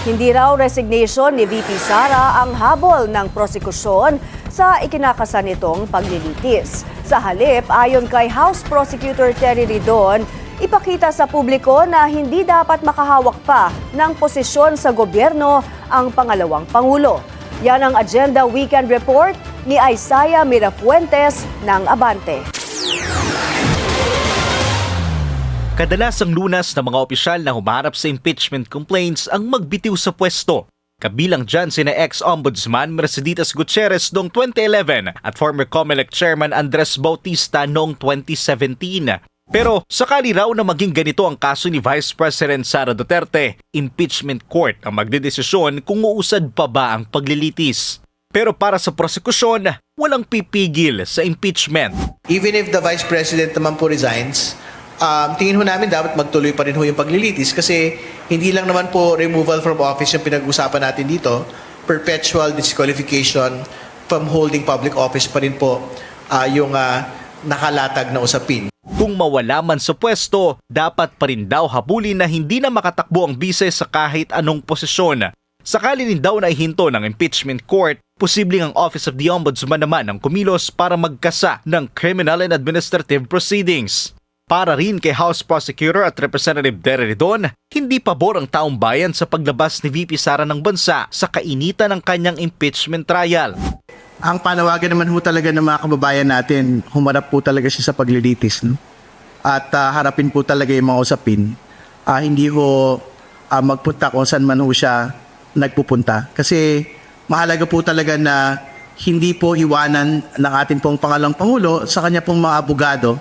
Hindi raw resignation ni VP Sara ang habol ng prosekusyon sa ikinakasan nitong paglilitis. Sa halip, ayon kay House Prosecutor Terry Ridon, ipakita sa publiko na hindi dapat makahawak pa ng posisyon sa gobyerno ang pangalawang pangulo. Yan ang Agenda Weekend Report ni Isaiah Mirafuentes ng Abante. Kadalasang lunas ng mga opisyal na humaharap sa impeachment complaints ang magbitiw sa pwesto. Kabilang dyan sina ex-Ombudsman Mercedes Gutierrez noong 2011 at former COMELEC Chairman Andres Bautista noong 2017. Pero sakali raw na maging ganito ang kaso ni Vice President Sara Duterte, impeachment court ang magdedesisyon kung uusad pa ba ang paglilitis. Pero para sa prosekusyon, walang pipigil sa impeachment. Even if the Vice President naman po resigns, tingin ho namin dapat magtuloy pa rin ho yung paglilitis kasi hindi lang naman po removal from office yung pinag-usapan natin dito, perpetual disqualification from holding public office pa rin po yung nakalatag na usapin. Kung mawala man sa pwesto, dapat pa rin daw habulin na hindi na makatakbo ang bise sa kahit anong posisyon. Sakali rin daw na ihinto ng impeachment court, posibleng ang Office of the Ombudsman naman ang kumilos para magkasa ng criminal and administrative proceedings. Para rin kay House Prosecutor at Representative Terry Ridon, hindi pabor ang taong bayan sa paglabas ni VP Sara ng bansa sa kainitan ng kanyang impeachment trial. Ang panawagan naman ho talaga ng mga kababayan natin, humarap po talaga siya sa paglilitis. No? At harapin po talaga yung mga usapin. Hindi ho magpunta kung saan man ho siya nagpupunta. Kasi mahalaga po talaga na hindi po iwanan ng ating pong pangalawang Pangulo sa kanya pong mga abogado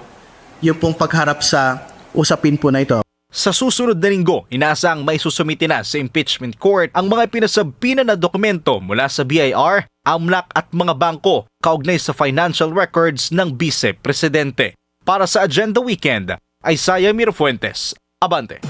yung pong pagharap sa usapin po na ito. Sa susunod na linggo, inaasang may susumite na sa impeachment court ang mga pinasabina na dokumento mula sa BIR, AMLAC at mga bangko kaugnay sa financial records ng Vice Presidente. Para sa Agenda Weekend, Isaiah Mirafuentes, Abante.